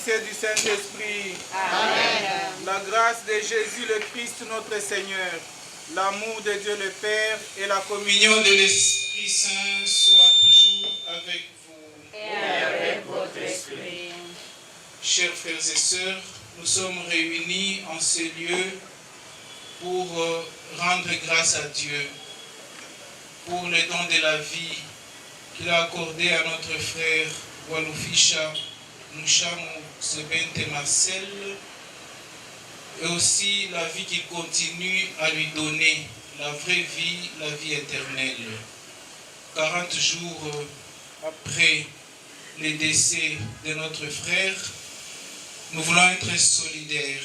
Fils et du Saint-Esprit. Amen. La grâce de Jésus le Christ notre Seigneur, l'amour de Dieu le Père et la communion de l'Esprit Saint soient toujours avec vous. Et avec votre esprit. Chers frères et sœurs, nous sommes réunis en ce lieu pour rendre grâce à Dieu pour le don de la vie qu'il a accordé à notre frère Walufisha Mouchamou Sebente Marcel, et aussi la vie qu'il continue à lui donner, la vraie vie, la vie éternelle. 40 jours après le décès de notre frère, nous voulons être solidaires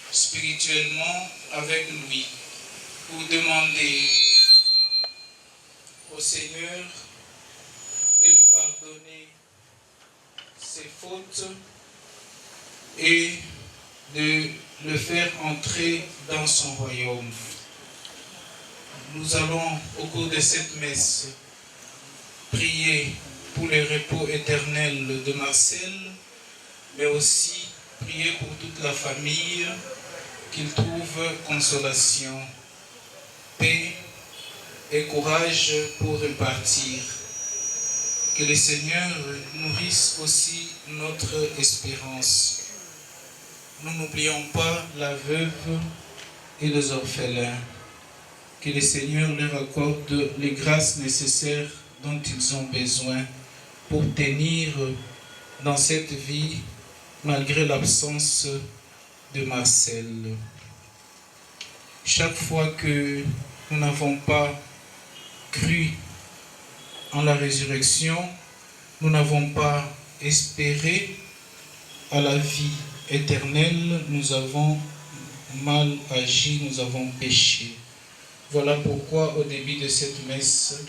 spirituellement avec lui pour demander au Seigneur de lui pardonner ses fautes et de le faire entrer dans son royaume. Nous allons, au cours de cette messe, prier pour le repos éternel de Marcel, mais aussi prier pour toute la famille, qu'il trouve consolation, paix et courage pour repartir. Que le Seigneur nourrisse aussi notre espérance. Nous n'oublions pas la veuve et les orphelins. Que le Seigneur leur accorde les grâces nécessaires dont ils ont besoin pour tenir dans cette vie malgré l'absence de Marcel. Chaque fois que nous n'avons pas cru en la résurrection, nous n'avons pas espéré à la vie éternelle, nous avons mal agi, nous avons péché. Voilà pourquoi au début de cette messe,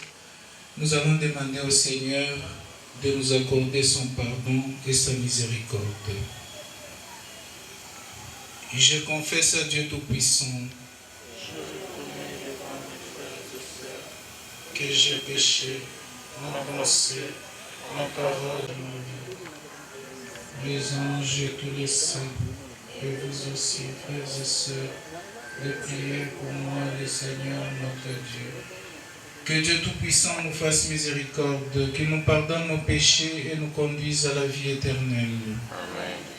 nous allons demander au Seigneur de nous accorder son pardon et sa miséricorde. Je confesse à Dieu Tout-Puissant que j'ai péché, ma pensée, ma parole, ma vie. Les anges et tous les saints, et vous aussi, frères et sœurs, de prier pour moi, le Seigneur notre Dieu. Que Dieu Tout-Puissant nous fasse miséricorde, qu'il nous pardonne nos péchés et nous conduise à la vie éternelle. Amen.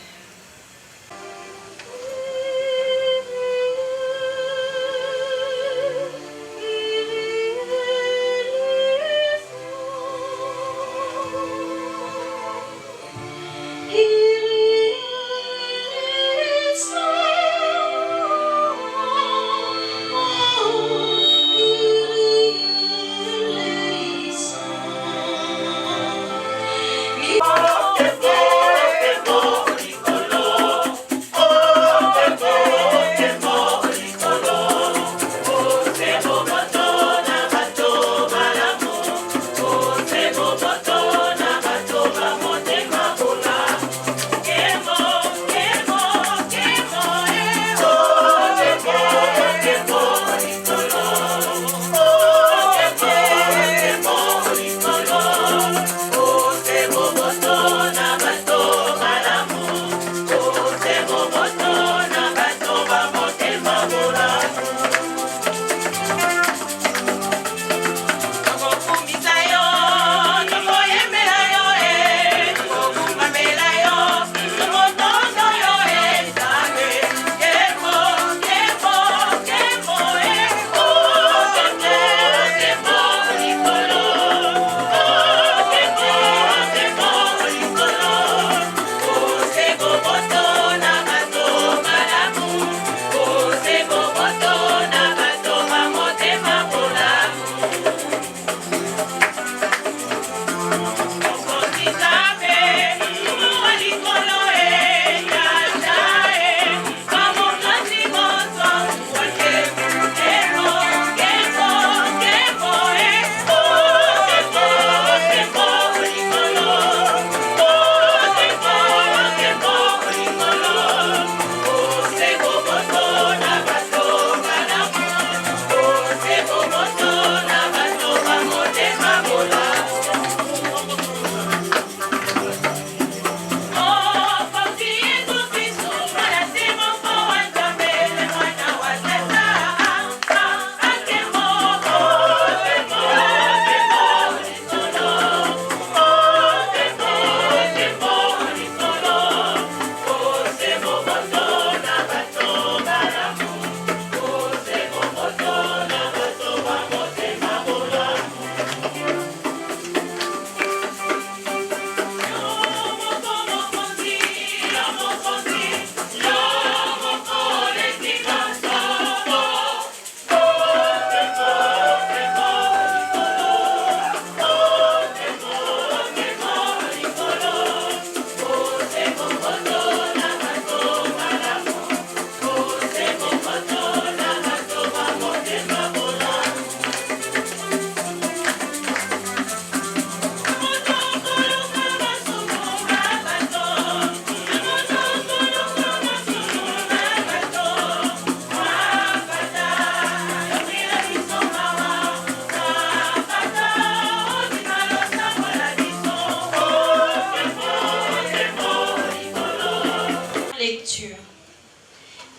Oh,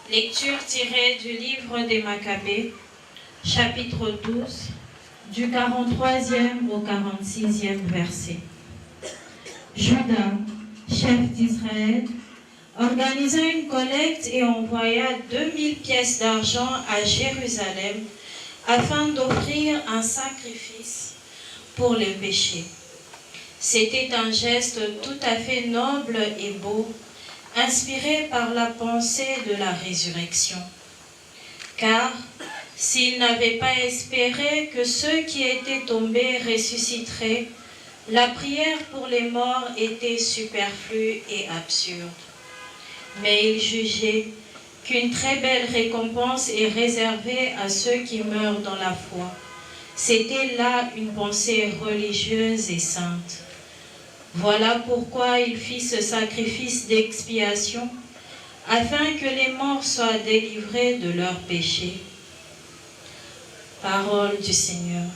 Lecture tirée du livre des Maccabées, chapitre 12, du 43e au 46e verset. Judas, chef d'Israël, organisa une collecte et envoya 2000 pièces d'argent à Jérusalem afin d'offrir un sacrifice pour les péchés. C'était un geste tout à fait noble et beau, inspiré par la pensée de la résurrection. Car s'ils n'avaient pas espéré que ceux qui étaient tombés ressusciteraient, la prière pour les morts était superflue et absurde. Mais ils jugeaient qu'une très belle récompense est réservée à ceux qui meurent dans la foi. C'était là une pensée religieuse et sainte. Voilà pourquoi il fit ce sacrifice d'expiation, afin que les morts soient délivrés de leurs péchés. Parole du Seigneur.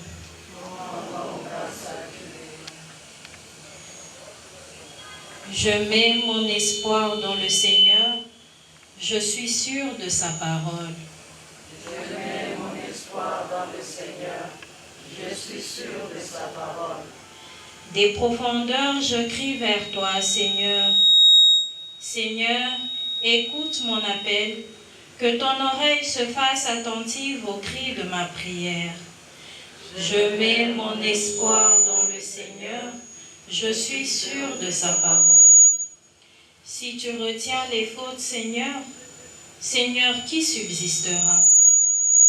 Je mets mon espoir dans le Seigneur, je suis sûr de sa parole. Je mets mon espoir dans le Seigneur, je suis sûr de sa parole. Des profondeurs, je crie vers toi, Seigneur. Seigneur, écoute mon appel, que ton oreille se fasse attentive aux cris de ma prière. Je mets mon espoir dans le Seigneur, je suis sûr de sa parole. Si tu retiens les fautes, Seigneur, Seigneur, qui subsistera?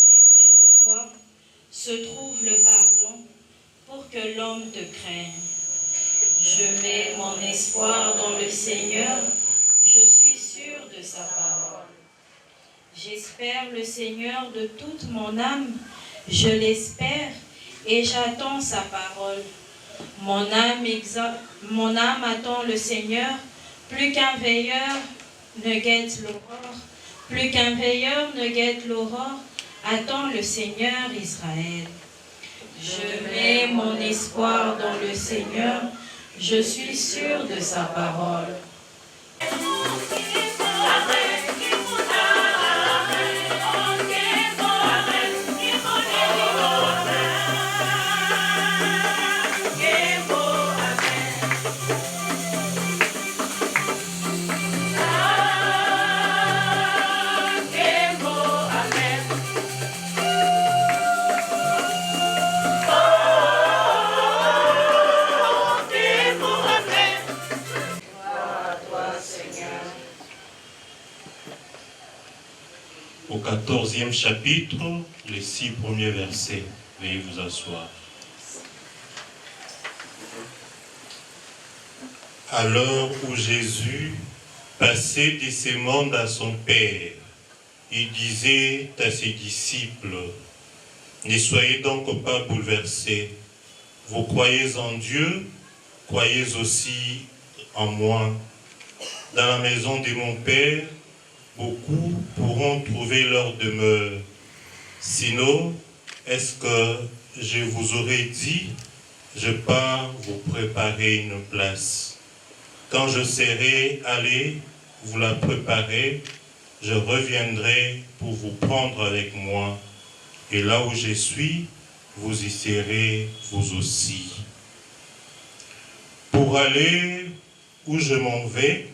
Mais près de toi se trouve le pardon pour que l'homme te craigne. Je mets mon espoir dans le Seigneur, je suis sûr de sa parole. J'espère le Seigneur de toute mon âme, je l'espère et j'attends sa parole. Mon âme attend le Seigneur, plus qu'un veilleur ne guette l'aurore, plus qu'un veilleur ne guette l'aurore, attend le Seigneur Israël. Je mets mon espoir dans le Seigneur, je suis sûr de sa parole. Au 14e chapitre, les 6 premiers versets. Veuillez vous asseoir. À l'heure où Jésus passait de ce monde à son Père, il disait à ses disciples, « Ne soyez donc pas bouleversés. Vous croyez en Dieu, croyez aussi en moi. Dans la maison de mon Père, beaucoup pourront trouver leur demeure. Sinon, est-ce que je vous aurais dit, je pars vous préparer une place. Quand je serai allé vous la préparer, je reviendrai pour vous prendre avec moi. Et là où je suis, vous y serez vous aussi. Pour aller où je m'en vais,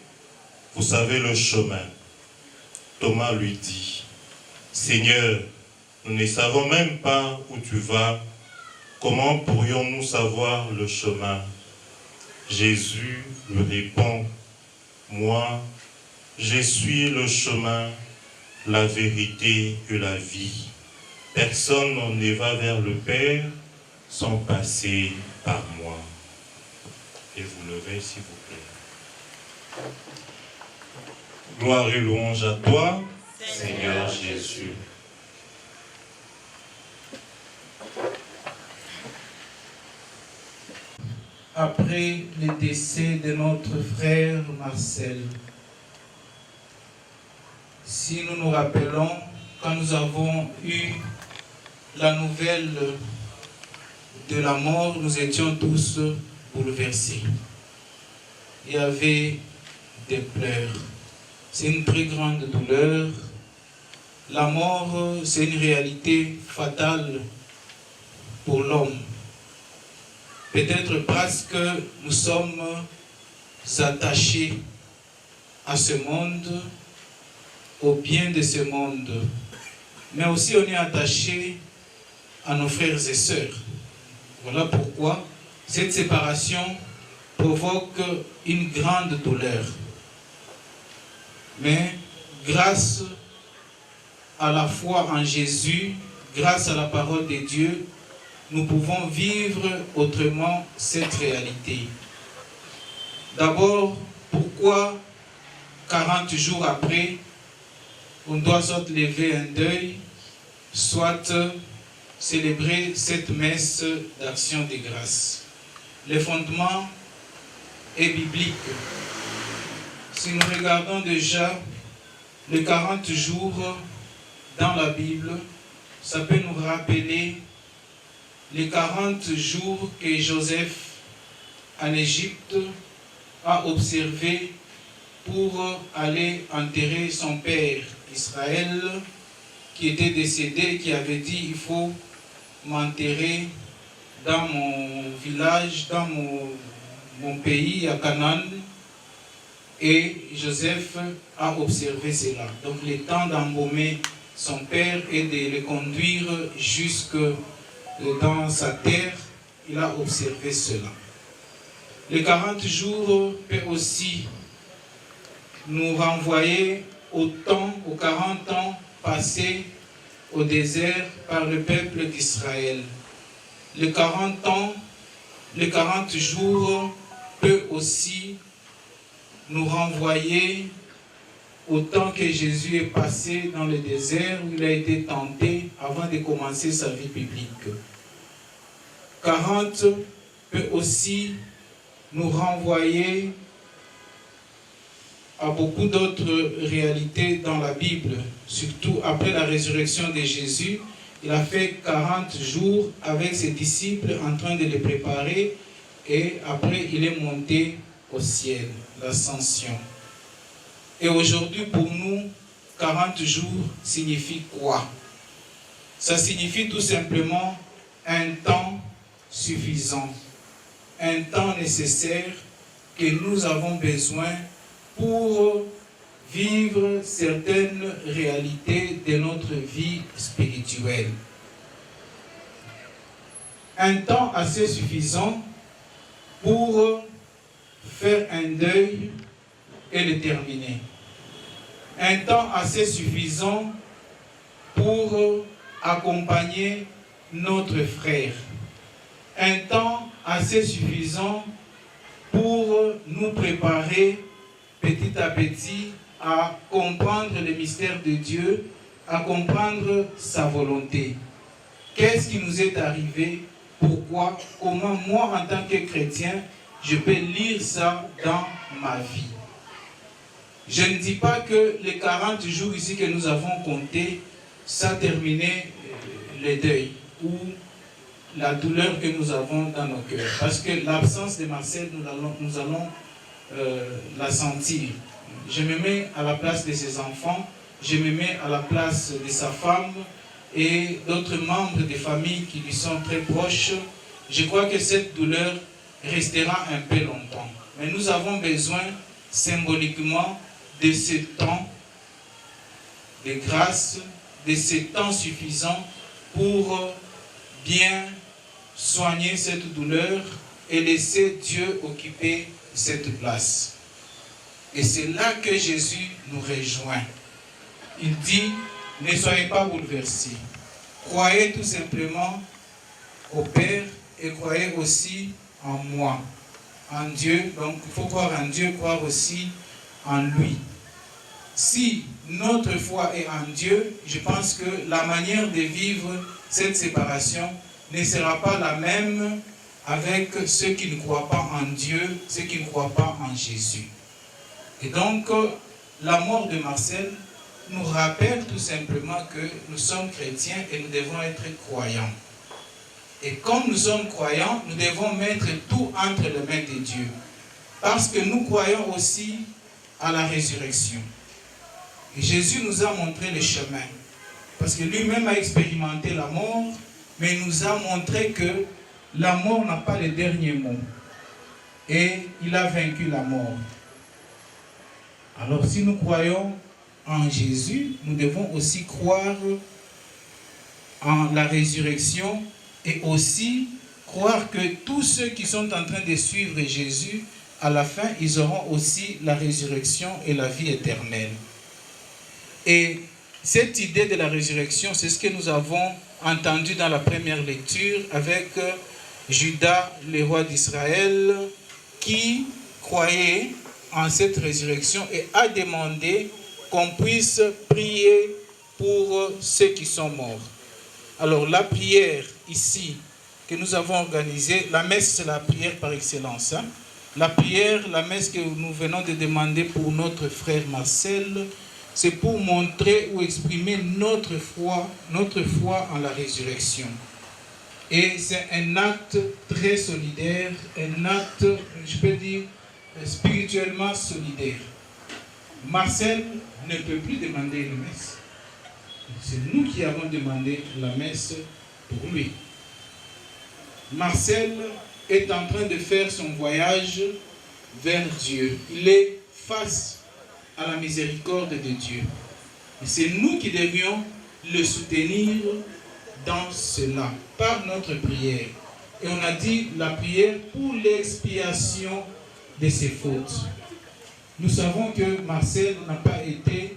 vous savez le chemin. » Thomas lui dit, « Seigneur, nous ne savons même pas où tu vas. Comment pourrions-nous savoir le chemin ?» Jésus lui répond, « Moi, je suis le chemin, la vérité et la vie. Personne ne va vers le Père sans passer par moi. » Et vous levez, s'il vous plaît. Gloire et louange à toi, Seigneur Jésus. Après le décès de notre frère Marcel, si nous nous rappelons, quand nous avons eu la nouvelle de la mort, nous étions tous bouleversés. Il y avait des pleurs. C'est une très grande douleur la mort, c'est une réalité fatale pour l'homme. Peut-être parce que nous sommes attachés à ce monde, au bien de ce monde. Mais aussi on est attaché à nos frères et sœurs. Voilà pourquoi cette séparation provoque une grande douleur. Mais grâce à la foi en Jésus, grâce à la parole de Dieu, nous pouvons vivre autrement cette réalité. D'abord, pourquoi 40 jours après, on doit soit lever un deuil, soit célébrer cette messe d'action de grâce. Le fondement est biblique. Si nous regardons déjà les 40 jours dans la Bible, ça peut nous rappeler les 40 jours que Joseph en Égypte a observé pour aller enterrer son père Israël qui était décédé, qui avait dit il faut m'enterrer dans mon village, dans mon pays à Canaan. Et Joseph a observé cela. Donc le temps d'embaumer son père et de le conduire jusque dans sa terre, il a observé cela. Les 40 jours peut aussi nous renvoyer aux 40 ans passés au désert par le peuple d'Israël. Les 40 ans, les 40 jours peut aussi nous renvoyer au temps que Jésus est passé dans le désert où il a été tenté avant de commencer sa vie publique. 40 peut aussi nous renvoyer à beaucoup d'autres réalités dans la Bible, surtout après la résurrection de Jésus. Il a fait 40 jours avec ses disciples en train de les préparer et après il est monté au ciel, l'ascension. Et aujourd'hui pour nous, 40 jours signifie quoi? Ça signifie tout simplement un temps suffisant, un temps nécessaire que nous avons besoin pour vivre certaines réalités de notre vie spirituelle. Un temps assez suffisant pour faire un deuil et le terminer. Un temps assez suffisant pour accompagner notre frère. Un temps assez suffisant pour nous préparer petit à petit à comprendre le mystère de Dieu, à comprendre sa volonté. Qu'est-ce qui nous est arrivé? Pourquoi? Comment moi, en tant que chrétien, je peux lire ça dans ma vie? Je ne dis pas que les 40 jours ici que nous avons comptés, ça terminait le deuil ou la douleur que nous avons dans nos cœurs. Parce que l'absence de Marcel, nous allons la sentir. Je me mets à la place de ses enfants, je me mets à la place de sa femme et d'autres membres des familles qui lui sont très proches. Je crois que cette douleur restera un peu longtemps. Mais nous avons besoin symboliquement de ce temps de grâce, de ce temps suffisant pour bien soigner cette douleur et laisser Dieu occuper cette place. Et c'est là que Jésus nous rejoint. Il dit, ne soyez pas bouleversés. Croyez tout simplement au Père et croyez aussi en moi, en Dieu. Donc il faut croire en Dieu, croire aussi en lui. Si notre foi est en Dieu, je pense que la manière de vivre cette séparation ne sera pas la même avec ceux qui ne croient pas en Dieu, ceux qui ne croient pas en Jésus. Et donc, la mort de Marcel nous rappelle tout simplement que nous sommes chrétiens et nous devons être croyants. Et comme nous sommes croyants, nous devons mettre tout entre les mains de Dieu. Parce que nous croyons aussi à la résurrection. Et Jésus nous a montré le chemin. parce que lui-même a expérimenté la mort, mais il nous a montré que la mort n'a pas le dernier mot. Et il a vaincu la mort. Alors si nous croyons en Jésus, nous devons aussi croire en la résurrection et aussi croire que tous ceux qui sont en train de suivre Jésus, à la fin, ils auront aussi la résurrection et la vie éternelle. Et cette idée de la résurrection, c'est ce que nous avons entendu dans la première lecture avec Judas, le roi d'Israël, qui croyait en cette résurrection et a demandé qu'on puisse prier pour ceux qui sont morts. Alors la prière ici que nous avons organisée, la messe c'est la prière par excellence. La prière, la messe que nous venons de demander pour notre frère Marcel, c'est pour montrer ou exprimer notre foi en la résurrection. Et c'est un acte très solidaire, un acte, je peux dire, spirituellement solidaire. Marcel ne peut plus demander une messe. C'est nous qui avons demandé la messe pour lui. Marcel est en train de faire son voyage vers Dieu. Il est face à la miséricorde de Dieu. Et c'est nous qui devions le soutenir dans cela, par notre prière. Et on a dit la prière pour l'expiation de ses fautes. Nous savons que Marcel n'a pas été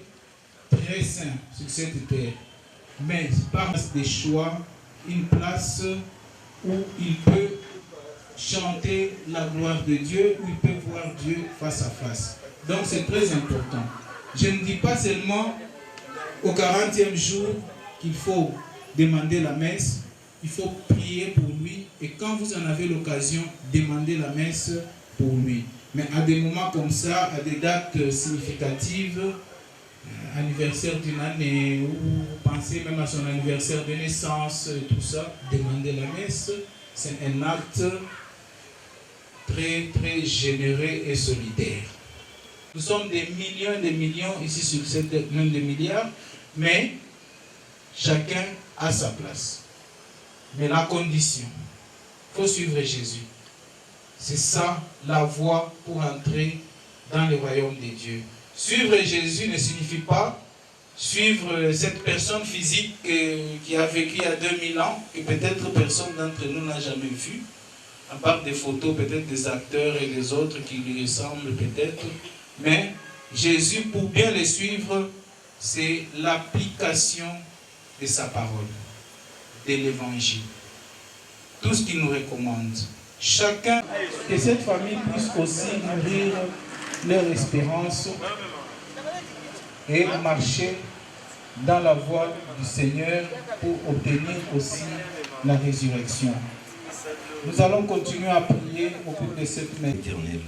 très saint sur cette terre, mais par des choix, une place où il peut chanter la gloire de Dieu, où il peut voir Dieu face à face. Donc c'est très important. Je ne dis pas seulement au 40e jour qu'il faut demander la messe, il faut prier pour lui, et quand vous en avez l'occasion, demandez la messe pour lui. Mais à des moments comme ça, à des dates significatives, anniversaire d'une année, ou pensez même à son anniversaire de naissance, tout ça, demandez la messe, c'est un acte très très généreux et solidaire. Nous sommes des millions ici sur cette terre, même des milliards, mais chacun a sa place. Mais la condition, il faut suivre Jésus. C'est ça la voie pour entrer dans le royaume de Dieu. Suivre Jésus ne signifie pas suivre cette personne physique qui a vécu il y a 2000 ans, que peut-être personne d'entre nous n'a jamais vu, à part des photos peut-être des acteurs et des autres qui lui ressemblent peut-être. Mais Jésus, pour bien le suivre, c'est l'application de sa parole, de l'évangile. Tout ce qu'il nous recommande. Chacun, que cette famille puisse aussi nourrir leur espérance et marcher dans la voie du Seigneur pour obtenir aussi la résurrection. Nous allons continuer à prier au cours de cette messe. Éternel,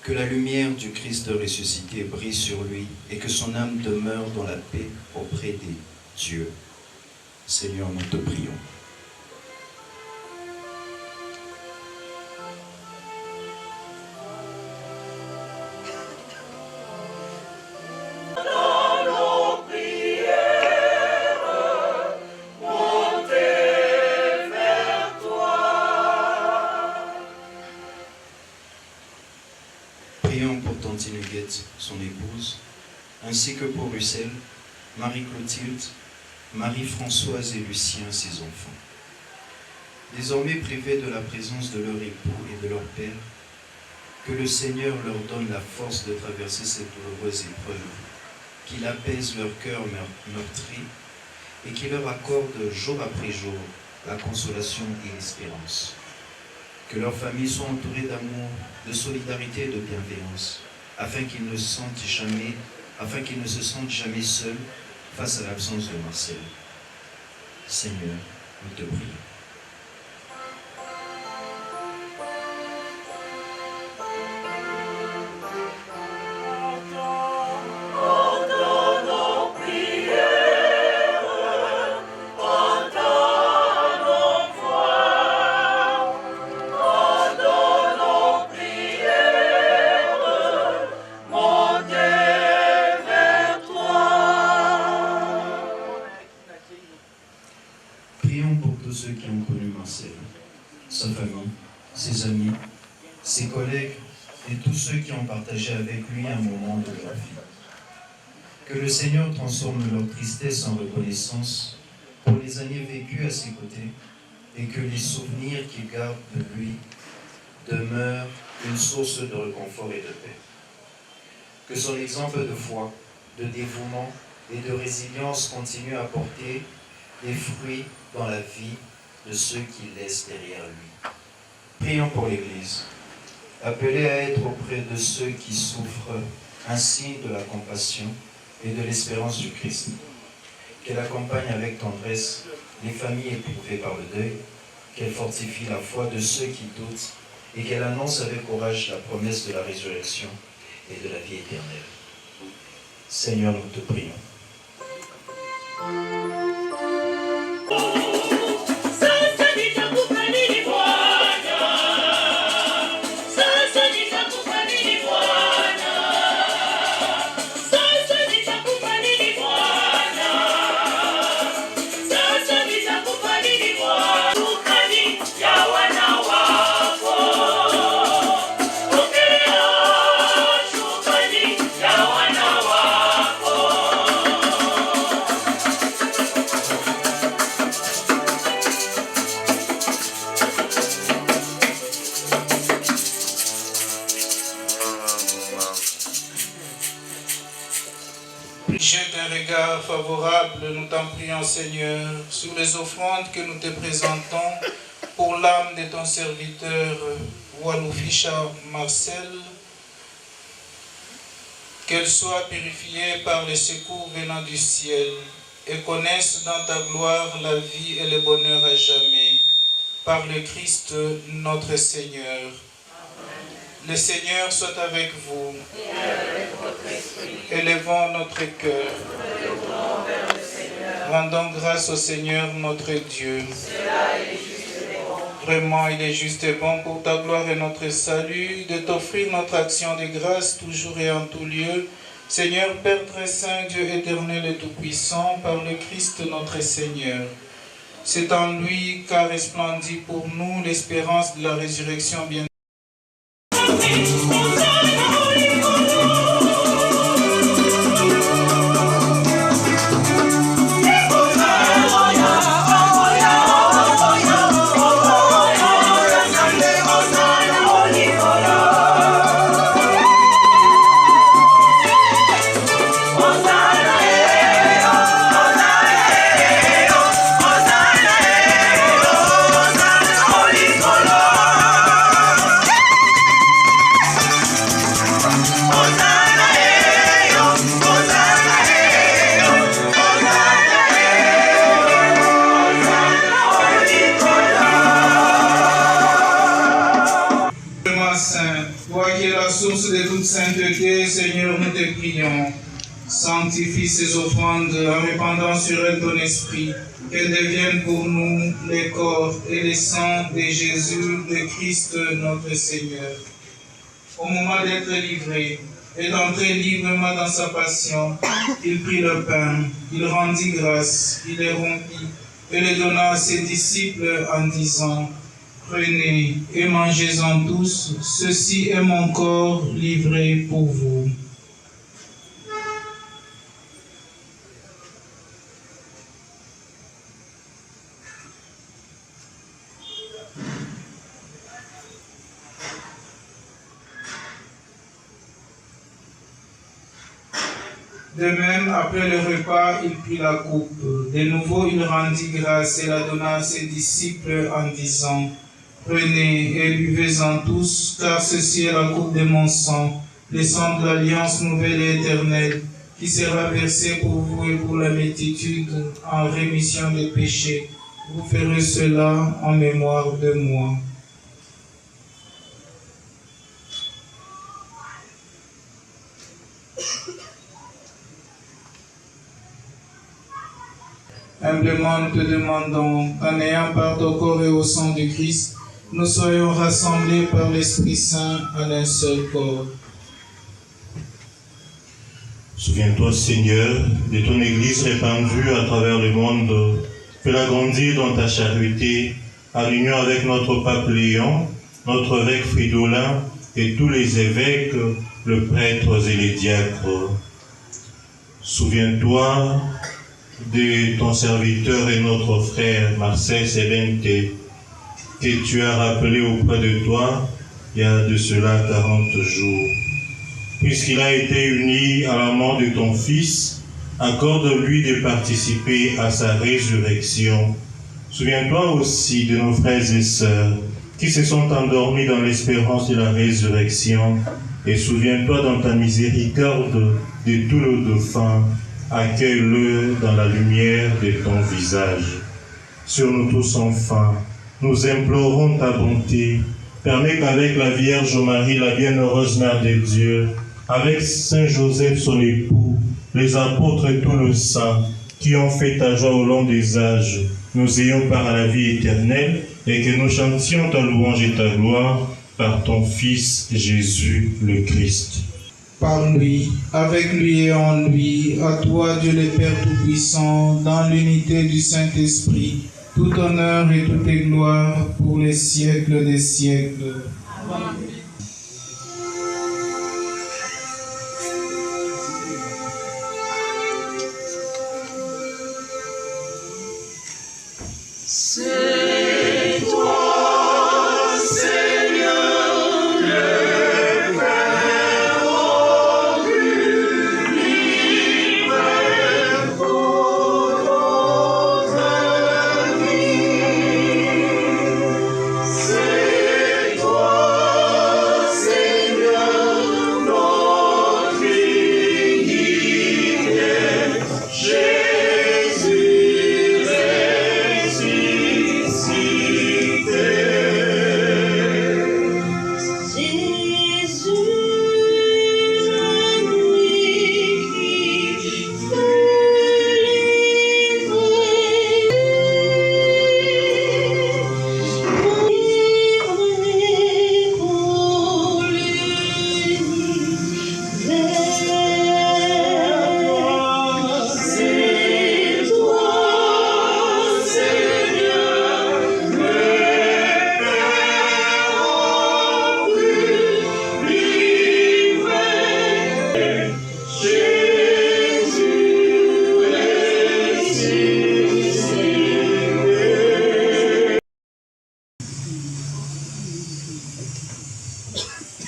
que la lumière du Christ ressuscité brille sur lui et que son âme demeure dans la paix auprès des dieux. Seigneur, nous te prions. Son épouse, ainsi que pour Russell, Marie-Clotilde, Marie-Françoise et Lucien, ses enfants. Désormais privés de la présence de leur époux et de leur père, que le Seigneur leur donne la force de traverser cette douloureuse épreuve, qu'il apaise leur cœur meurtri et qu'il leur accorde jour après jour la consolation et l'espérance. Que leurs familles soient entourées d'amour, de solidarité et de bienveillance, afin qu'ils ne se sentent jamais seuls face à l'absence de Marcel. Seigneur, nous te prions. ceux qui ont connu Marcel, sa famille, ses amis, ses collègues et tous ceux qui ont partagé avec lui un moment de leur vie. Que le Seigneur transforme leur tristesse en reconnaissance pour les années vécues à ses côtés et que les souvenirs qu'ils gardent de lui demeurent une source de réconfort et de paix. Que son exemple de foi, de dévouement et de résilience continue à porter des fruits dans la vie de ceux qu'il laisse derrière lui. Prions pour l'Église, appelée à être auprès de ceux qui souffrent ainsi de la compassion et de l'espérance du Christ. Qu'elle accompagne avec tendresse les familles éprouvées par le deuil, qu'elle fortifie la foi de ceux qui doutent et qu'elle annonce avec courage la promesse de la résurrection et de la vie éternelle. Seigneur, nous te prions. Jette un regard favorable, nous t'en prions Seigneur, sur les offrandes que nous te présentons pour l'âme de ton serviteur Waloufisha Marcel, qu'elle soit purifiée par les secours venant du ciel et connaisse dans ta gloire la vie et le bonheur à jamais, par le Christ notre Seigneur. Le Seigneur soit avec vous. Et avec votre esprit. Élevons notre cœur. Retournons vers le Seigneur. Rendons grâce au Seigneur notre Dieu. Cela est juste et bon. Vraiment, il est juste et bon pour ta gloire et notre salut, de t'offrir notre action de grâce toujours et en tout lieu. Seigneur, Père très saint, Dieu éternel et tout-puissant, par le Christ notre Seigneur. C'est en lui qu'a resplendit pour nous l'espérance de la résurrection bien. Sainteté, Seigneur, nous te prions. Sanctifie ces offrandes en répandant sur elles ton esprit, qu'elles deviennent pour nous les corps et les sangs de Jésus, de Christ, notre Seigneur. Au moment d'être livré et d'entrer librement dans sa passion, il prit le pain, il rendit grâce, il les rompit et les donna à ses disciples en disant: prenez et mangez-en tous, ceci est mon corps livré pour vous. De même, après le repas, il prit la coupe. De nouveau, il rendit grâce et la donna à ses disciples en disant: prenez et buvez-en tous, car ceci est la coupe de mon sang, le sang de l'alliance nouvelle et éternelle, qui sera versé pour vous et pour la multitude en rémission des péchés. Vous ferez cela en mémoire de moi. Humblement, nous te demandons qu'en ayant part au corps et au sang du Christ, nous soyons rassemblés par l'Esprit Saint en un seul corps. Souviens-toi, Seigneur, de ton Église répandue à travers le monde Fais-la grandir dans ta charité, en union avec notre pape Léon, notre évêque Fridolin et tous les évêques, les prêtres et les diacres. Souviens-toi de ton serviteur et notre frère Marcel Sebente, que tu as rappelé auprès de toi il y a de cela 40 jours. Puisqu'il a été uni à la mort de ton Fils, accorde-lui de participer à sa résurrection. Souviens-toi aussi de nos frères et sœurs qui se sont endormis dans l'espérance de la résurrection, et souviens-toi dans ta miséricorde de tous nos dauphins. Accueille-le dans la lumière de ton visage. Sur nous tous enfin, nous implorons ta bonté. Permets qu'avec la Vierge Marie, la bienheureuse Mère de Dieu, avec Saint Joseph son époux, les apôtres et tous les saints qui ont fait ta joie au long des âges, nous ayons part à la vie éternelle et que nous chantions ta louange et ta gloire par ton Fils Jésus le Christ. Par lui, avec lui et en lui, à toi Dieu le Père Tout-Puissant, dans l'unité du Saint-Esprit, tout honneur et toute gloire pour les siècles des siècles. Amen. C'est toi, Seigneur, le Père au univers pour notre vie. C'est toi, Seigneur, notre unité.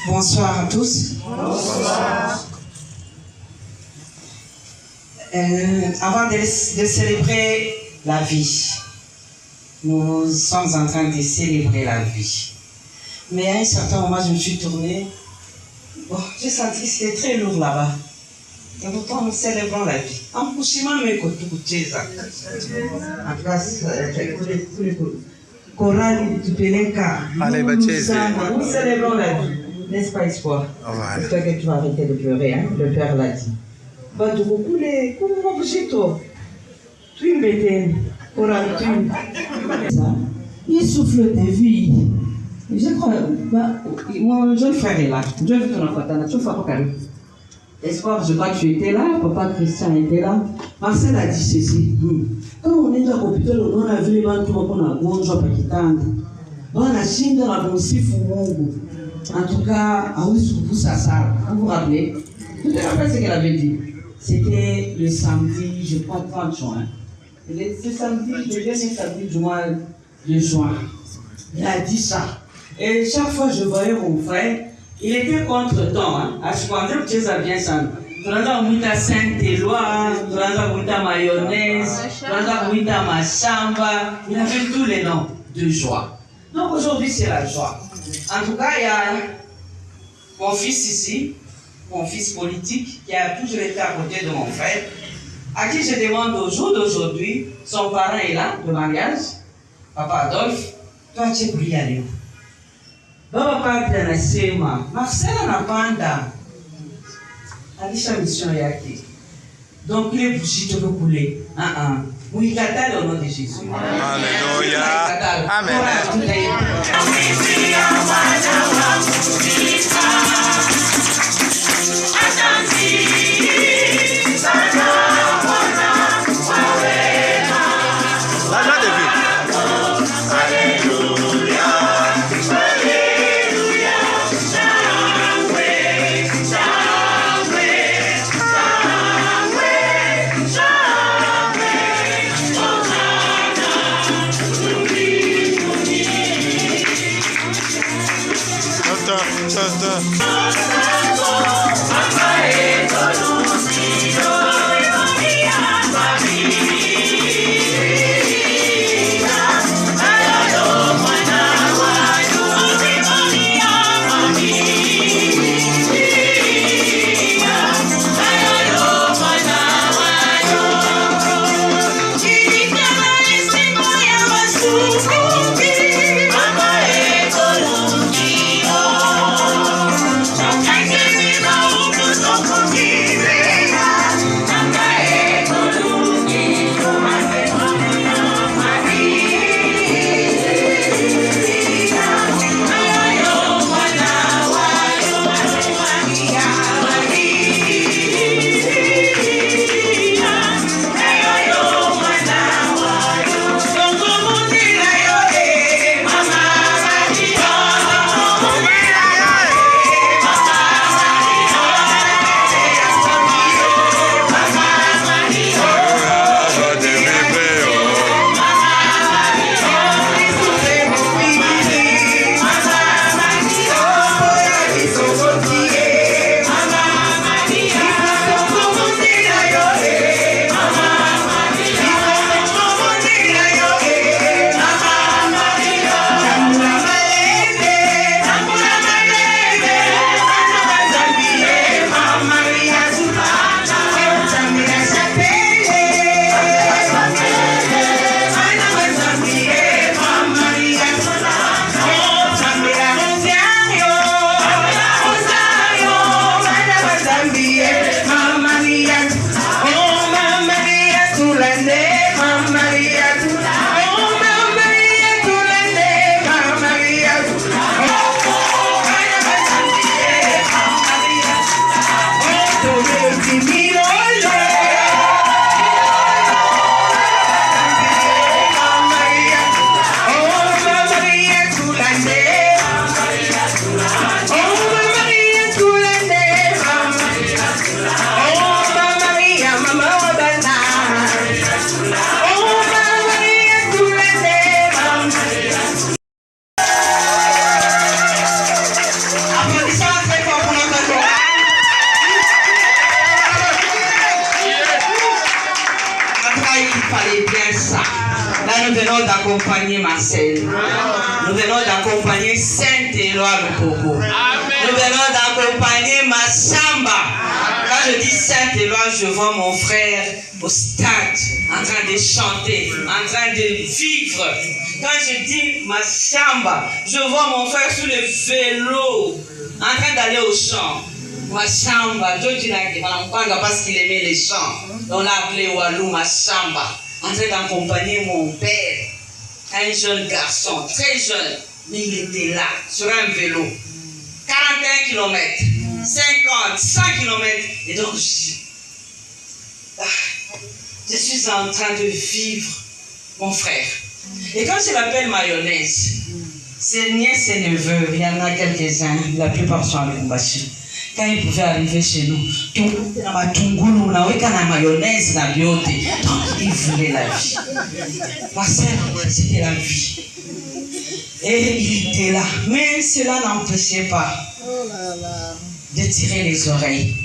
Bonsoir à tous. Bonsoir. Avant de célébrer la vie, nous sommes en train de célébrer la vie. Mais à un certain moment, je me suis tournée. Bon, j'ai senti que c'était très lourd là-bas. Et pourtant, nous célébrons la vie. En poussant mes côtés, en tout cas, chorale du Pélenka. Nous célébrons la vie. N'est-ce pas, Espoir? J'espère que tu vas arrêter de pleurer, hein? Le Père l'a dit. Bah, du coup, comment va bouger toi? Tu es bête, il souffle de vie. Je crois, mon jeune frère est là. Je veux ton enfant, tu vas pas. Espoir, je crois que tu étais là, papa Christian était là. Marcel a dit ceci. Quand on est à l'hôpital, on a vu les gens qui ont gonjo pakitanda. On a chine dans la bonsifu Mungu. En tout cas, à Ouissoukou Sassa, vous vous rappelez? Vous vous rappelez ce qu'elle avait dit? C'était le samedi, je crois, 30 juin. Ce samedi, le dernier samedi du mois de juin. Il a dit ça. Et chaque fois que je voyais mon frère, il était contre-temps. Hein? À ce moment-là, tu sais bien ça. Tu as mis ta Saint-Éloi, tu as mis ta mayonnaise, tu as mis ta machamba. Il avait tous les noms de joie. Donc aujourd'hui, c'est la joie. En tout cas, il y a mon fils ici, mon fils politique, qui a toujours été à côté de mon frère, à qui je demande au jour d'aujourd'hui, son parent est là, de mariage, Papa Adolphe, toi tu es brillé à lui. Papa Pianasema, Marcel Anapanda, Alisha mission yaki. Donc les bougies te peux couler. Oui, Kata au nom de Jésus. Alléluia. Amen. La d'accompagner Marcel. Nous venons d'accompagner Saint-Éloi Lukoko. Nous venons d'accompagner Massamba. Quand je dis Saint-Éloi, je vois mon frère au stade, en train de chanter, en train de vivre. Quand je dis Massamba, je vois mon frère sur le vélo, en train d'aller au champ. Massamba, parce qu'il aimait les chants. On l'a appelé Walou Massamba, en train d'accompagner mon père, un jeune garçon, très jeune, mais il était là, sur un vélo. 41 km, 50, 100 km, et donc je suis en train de vivre mon frère. Et quand je l'appelle mayonnaise, ses nièces et neveux, il y en a quelques-uns, la plupart sont avec Mbashi. Quand il pouvait arriver chez nous, mayonnaise, la biote. Donc il voulait la vie. Marcel, c'était la vie. Et il était là. Mais cela n'empêchait pas de tirer les oreilles.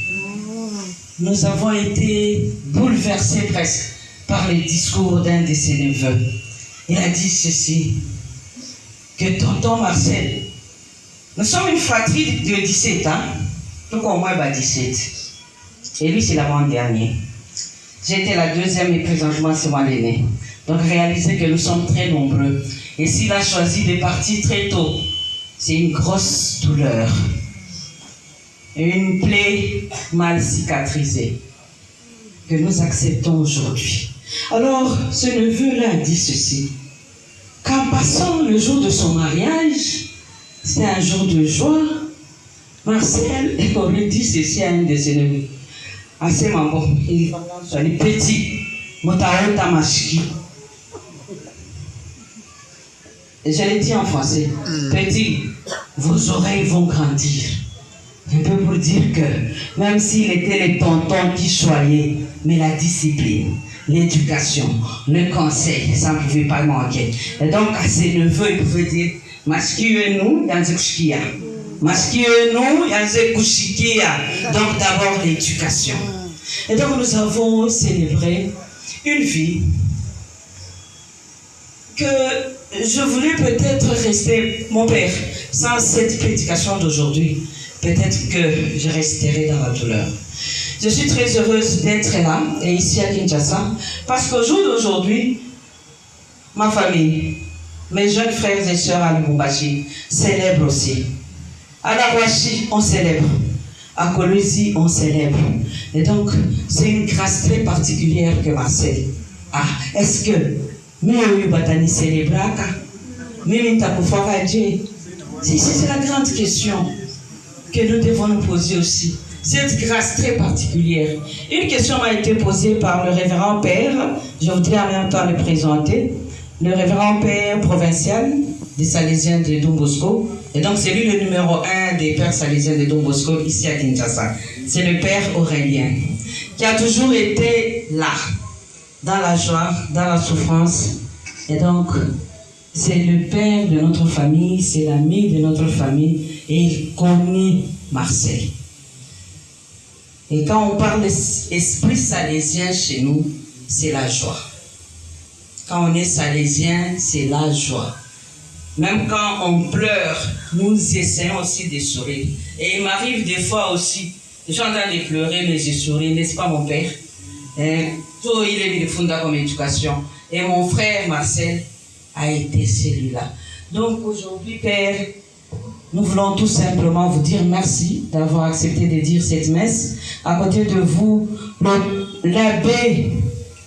Nous avons été bouleversés presque par les discours d'un de ses neveux. Il a dit ceci, que tonton Marcel, nous sommes une fratrie de 17 ans, tout comme moi, 17. Et lui, c'est l'avant-dernier. J'étais la deuxième et présentement, c'est moi l'aîné. Donc réalisez que nous sommes très nombreux. Et s'il a choisi de partir très tôt, c'est une grosse douleur. Et une plaie mal cicatrisée que nous acceptons aujourd'hui. Alors, ce neveu-là a dit ceci, qu'en passant le jour de son mariage, c'était un jour de joie, Marcel, on lui dit ceci à un de ses neveux. Assez mambo, il est petit, motaou tamashiki. Et je l'ai dit en français, petit, vos oreilles vont grandir. Je peux vous dire que même s'il était les tontons qui choyaient, mais la discipline, l'éducation, le conseil, ça ne pouvait pas manquer. Et donc à ses neveux, il pouvait dire, masquez-nous dans ce qu'il y a. Masque nous, yanze kushikia. Donc d'abord l'éducation. Et donc nous avons célébré une vie que je voulais peut-être rester, mon père, sans cette prédication d'aujourd'hui. Peut-être que je resterai dans la douleur. Je suis très heureuse d'être là et ici à Kinshasa parce qu'au jour d'aujourd'hui, ma famille, mes jeunes frères et sœurs à Lubumbashi célèbrent aussi. À Nawashi, on célèbre. À Kolwezi, on célèbre. Et donc, c'est une grâce très particulière que Marcel a. Est-ce que Mimi Batani célébraka? Mimi Takufara Dieu? C'est la grande question que nous devons nous poser aussi. Cette grâce très particulière. Une question m'a été posée par le révérend père, je voudrais en même temps le présenter, le révérend père provincial des Salésiens de Don Bosco, et donc c'est lui le numéro 1 des pères Salésiens de Don Bosco ici à Kinshasa. C'est le père Aurélien, qui a toujours été là, dans la joie, dans la souffrance, et donc c'est le père de notre famille, c'est l'ami de notre famille, et il connaît Marcel. Et quand on parle d'esprit salésien chez nous, c'est la joie. Quand on est salésien, c'est la joie. Même quand on pleure, nous essayons aussi de sourire. Et il m'arrive des fois aussi, je suis en train de pleurer, mais je souris, n'est-ce pas mon père? Tout il est de funda comme éducation. Et mon frère Marcel a été celui-là. Donc aujourd'hui, père, nous voulons tout simplement vous dire merci d'avoir accepté de dire cette messe. À côté de vous, l'abbé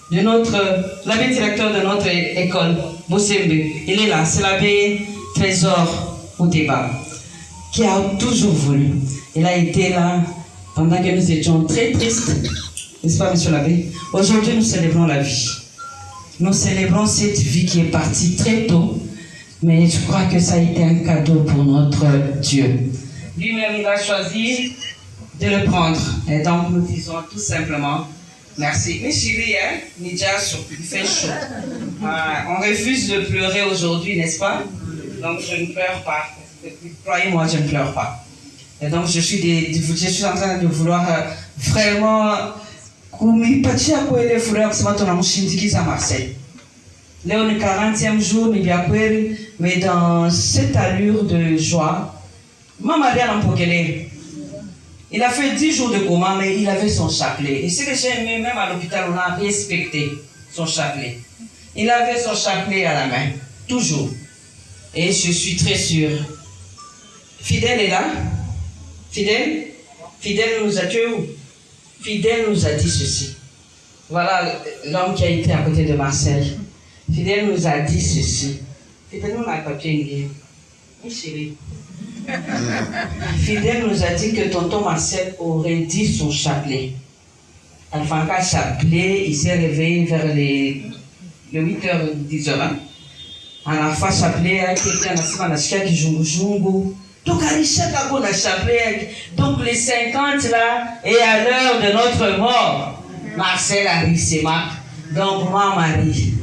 directeur de notre école, Bosembe, il est là, c'est l'abbé Trésor Outeba, qui a toujours voulu. Il a été là pendant que nous étions très tristes, n'est-ce pas, monsieur l'abbé? Aujourd'hui, nous célébrons la vie. Nous célébrons cette vie qui est partie très tôt. Mais je crois que ça a été un cadeau pour notre Dieu. Lui-même, il a choisi de le prendre. Et donc, nous disons tout simplement merci. Mais chérie, il fait chaud. On refuse de pleurer aujourd'hui, n'est-ce pas? Donc, je ne pleure pas. Croyez-moi, je ne pleure pas. Et donc, je suis en train de vouloir vraiment... Marseille. Léo, le 40e jour, mais dans cette allure de joie, il a fait 10 jours de coma, mais il avait son chapelet. Et ce que j'ai aimé, même à l'hôpital, on a respecté son chapelet. Il avait son chapelet à la main, toujours. Et je suis très sûre. Fidèle est là. Fidèle nous a tués où? Fidèle nous a dit ceci. Voilà l'homme qui a été à côté de Marcel. Fidèle nous a dit ceci. Fidèle nous a papier. Fidèle nous a dit que tonton Marcel aurait dit son chapelet. Alphanka chapelet, il s'est réveillé vers les 8h, 10h. À la fois chapelet, quelqu'un a dit qui joue. Donc les 50 là, et à l'heure de notre mort, Marcel a ri ses marques. Donc moi, Marie,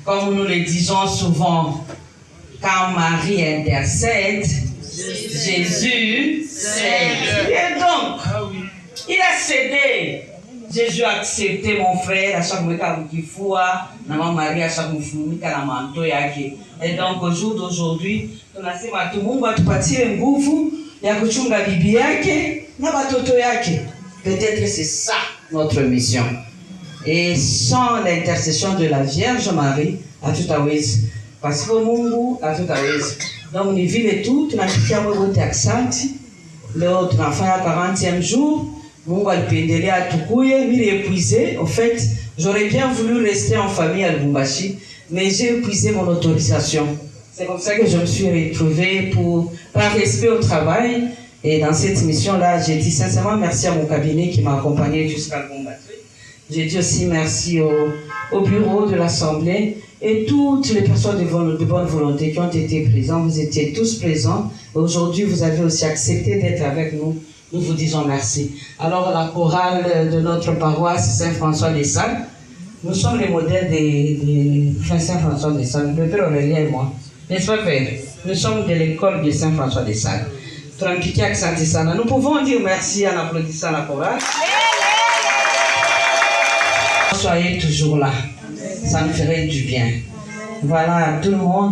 comme nous le disons souvent, quand Marie intercède, Jésus cède. Et donc, il a cédé. Jésus a accepté mon frère à chaque fois qu'il faut, Marie à chaque fois et donc au jour d'aujourd'hui, tunasema tu Mungu atupatie nguvu ya kuchunga bibi yake na watoto yake. Peut-être c'est ça notre mission. Et sans l'intercession de la Vierge Marie, à tout à wezi. Parce que Mungu à tout à wezi. Donc ni vile tu tunafikia wote aksanti. Leo tunafanya 40e jour. Mungu alipendelea atukuye, mimi épuisé. En fait, j'aurais bien voulu rester en famille à Lubumbashi, mais j'ai épuisé mon autorisation. C'est comme ça que je me suis retrouvée par respect au travail. Et dans cette mission-là, j'ai dit sincèrement merci à mon cabinet qui m'a accompagné jusqu'à Lubumbashi. J'ai dit aussi merci au bureau de l'Assemblée et toutes les personnes de bonne volonté qui ont été présentes. Vous étiez tous présents. Aujourd'hui, vous avez aussi accepté d'être avec nous. Nous vous disons merci. Alors, la chorale de notre paroisse Saint-François des Salles, nous sommes les modèles de Saint-François des Salles, le Père Aurélien et moi. N'est-ce pas, Père? Nous sommes de l'école de Saint-François des Salles. Nous pouvons dire merci en applaudissant la chorale. Soyez toujours là. Ça nous ferait du bien. Voilà, tout le monde.